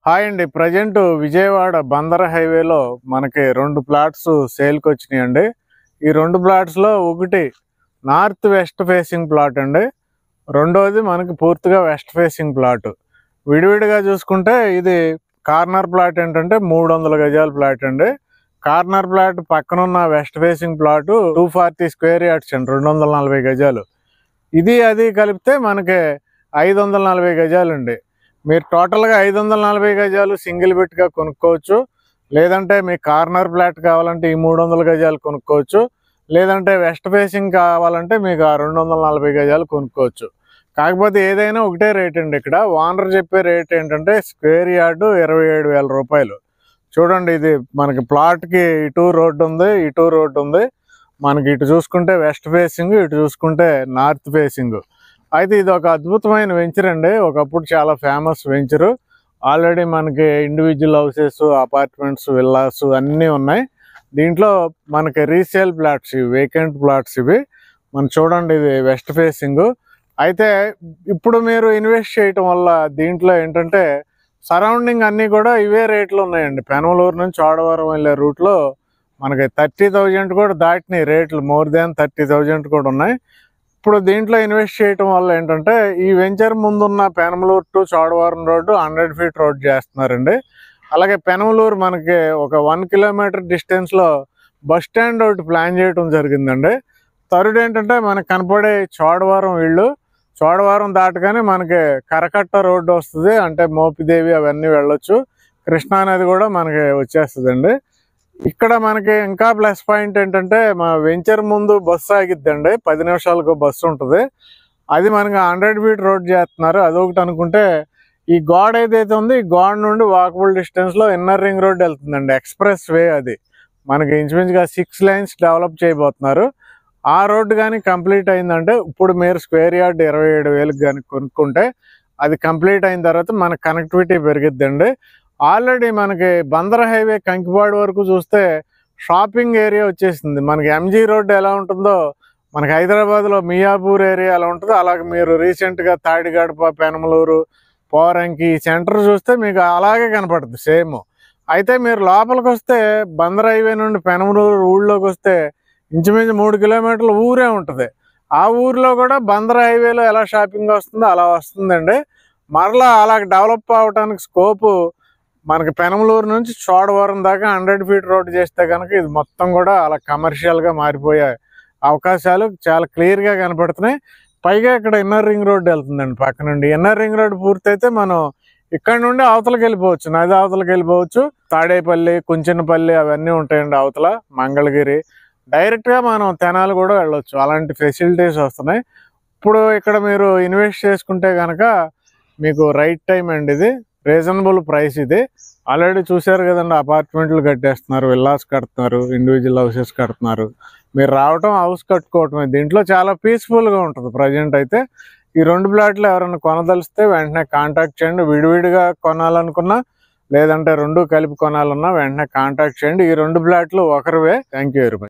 Hi అండి. Present Vijayawada Bandar హైవేలో మనకి 2 ప్లాట్స్ సేల్కి వచ్చినాయండి. ఈ 2 ప్లాట్స్లో ఒకటి నార్త్ వెస్ట్ ఫేసింగ్ ప్లాట్ అండి, రెండోది మనకి పూర్తిగా వెస్ట్ ఫేసింగ్ ప్లాట్. విడివిడిగా చూసుకుంటే ఇది కార్నర్ ప్లాట్ ఏంటంటే 300 గజాల ప్లాట్ అండి. కార్నర్ ప్లాట్ పక్కనున్న west facing plot 240 square yards అండి, 240 గజాలు. ఇది అది కలిపితే మనకి 540 గజాలండి. మీరు టోటల్గా 540 గజాలు సింగిల్ బిట్గా కొనుక్కోవచ్చు, లేదంటే మీకు కార్నర్ ప్లాట్ కావాలంటే ఈ 300 గజాలు కొనుక్కోవచ్చు, లేదంటే వెస్ట్ ఫేసింగ్ కావాలంటే మీకు ఆ 240 గజాలు కొనుక్కోవచ్చు. కాకపోతే ఏదైనా ఒకటే రేట్ అండి. ఇక్కడ ఓనర్ చెప్పే రేట్ ఏంటంటే స్క్వేర్ యార్డు 27,000 రూపాయలు. చూడండి, ఇది మనకి ప్లాట్కి ఇటు రోడ్డు ఉంది, ఇటు రోడ్డు ఉంది. మనకి ఇటు చూసుకుంటే వెస్ట్ ఫేసింగ్, ఇటు చూసుకుంటే నార్త్ ఫేసింగ్. అయితే ఇది ఒక అద్భుతమైన వెంచర్ అండి. ఒకప్పుడు చాలా ఫేమస్ వెంచరు. ఆల్రెడీ మనకి ఇండివిజువల్ హౌసెస్, అపార్ట్మెంట్స్, విల్లాస్ అన్నీ ఉన్నాయి. దీంట్లో మనకి రీసేల్ ప్లాట్స్, ఇవి వేకెంట్ ప్లాట్స్. ఇవి మనం చూడండి, ఇది వెస్ట్ ఫేసింగ్. అయితే ఇప్పుడు మీరు ఇన్వెస్ట్ చేయటం వల్ల దీంట్లో ఏంటంటే సరౌండింగ్ అన్నీ కూడా ఇవే రేట్లు ఉన్నాయండి. పెనమలూరు నుంచి చోడవరం వెళ్ళే రూట్లో మనకి 30,000 కూడా దాటినాయి రేట్లు, మోర్ దాన్ 30,000 కూడా ఉన్నాయి. ఇప్పుడు దీంట్లో ఇన్వెస్ట్ చేయటం వల్ల ఏంటంటే ఈ వెంచర్ ముందున్న Penamaluru to Chodavaram road 100 feet road చేస్తున్నారండి. అలాగే పెనమలూరు మనకి ఒక 1 కిలోమీటర్ డిస్టెన్స్లో బస్ స్టాండ్ ఒకటి ప్లాన్ చేయడం జరిగిందండి. థర్డ్ ఏంటంటే మనకు కనపడే చోడవరం ఇళ్ళు, చోడవరం దాటగానే మనకి కరకట్ట రోడ్డు వస్తుంది, అంటే మోపిదేవి అవన్నీ వెళ్ళొచ్చు. కృష్ణానది కూడా మనకి వచ్చేస్తుందండి. ఇక్కడ మనకి ఇంకా ప్లస్ పాయింట్ ఏంటంటే మా వెంచర్ ముందు బస్సు ఆగిద్దండి, 10 నిమిషాలకు బస్సు ఉంటుంది. అది మనకి 100 ఫీట్ రోడ్ చేస్తున్నారు. అదొకటి అనుకుంటే ఈ గోడ ఏదైతే ఉందో ఈ గోడ నుండి వాకబుల్ డిస్టెన్స్లో ఇన్నర్ రింగ్ రోడ్ వెళ్తుందండి, ఎక్స్ప్రెస్ వే. అది మనకి ఇంచుమించుగా 6 లైన్స్ డెవలప్ చేయబోతున్నారు. ఆ రోడ్డు కానీ కంప్లీట్ అయిందంటే ఇప్పుడు మీరు స్క్వేర్ యార్డ్ 27,000 కానీ కొనుక్కుంటే అది కంప్లీట్ అయిన తర్వాత మనకు కనెక్టివిటీ పెరిగిద్దండి. ఆల్రెడీ మనకి బందర్ హైవే కంకిపాడు వరకు చూస్తే షాపింగ్ ఏరియా వచ్చేసింది. మనకి ఎంజీ రోడ్డు ఎలా ఉంటుందో మనకి హైదరాబాద్లో మియాపూర్ ఏరియా ఎలా ఉంటుందో అలాగే మీరు రీసెంట్గా తాడిగడప, పెనమలూరు, పోరంకి సెంటర్ చూస్తే మీకు అలాగే కనపడుతుంది సేమ్. అయితే మీరు లోపలికి వస్తే బందర్ హైవే నుండి పెనమలూరు ఊళ్ళోకి వస్తే ఇంచుమించు 3 కిలోమీటర్ల ఊరే ఉంటుంది. ఆ ఊరిలో కూడా బందర్ హైవేలో ఎలా షాపింగ్ వస్తుందో అలా వస్తుందండి. మరలా అలా డెవలప్ అవడానికి స్కోపు మనకి పెనమలూరు నుంచి చోడవరం దాకా 100 ఫీట్ రోడ్ చేస్తే కనుక ఇది మొత్తం కూడా అలా కమర్షియల్గా మారిపోయే అవకాశాలు చాలా క్లియర్గా కనపడుతున్నాయి. పైగా ఇక్కడ ఇన్నర్ రింగ్ రోడ్ వెళ్తుందండి పక్క నుండి. ఇన్నర్ రింగ్ రోడ్ పూర్తయితే మనం ఇక్కడ నుండి అవతలకి వెళ్ళిపోవచ్చు, నది అవతలకి వెళ్ళిపోవచ్చు. తాడేపల్లి, కుంచెనపల్లి అవన్నీ ఉంటాయండి అవతల, మంగళగిరి. డైరెక్ట్గా మనం తెనాలి కూడా వెళ్ళొచ్చు. అలాంటి ఫెసిలిటీస్ వస్తున్నాయి. ఇప్పుడు ఇక్కడ మీరు ఇన్వెస్ట్ చేసుకుంటే కనుక మీకు రైట్ టైం అండి. ఇది రీజనబుల్ ప్రైస్. ఇది ఆల్రెడీ చూశారు కదండి, అపార్ట్మెంట్లు కట్టేస్తున్నారు, విల్లాస్ కడుతున్నారు, ఇండివిజువల్ హౌసెస్ కడుతున్నారు. మీరు రావటం, హౌస్ కట్టుకోవటమే. దీంట్లో చాలా పీస్ఫుల్గా ఉంటుంది ప్రజెంట్. అయితే ఈ 2 ప్లాట్లు ఎవరైనా కొనదలిస్తే వెంటనే కాంటాక్ట్ చేయండి. విడివిడిగా కొనాలనుకున్నా లేదంటే 2 కలిపి కొనాలన్నా వెంటనే కాంటాక్ట్ చేయండి. ఈ 2 ప్లాట్లు ఒకరివే. Thank you very much.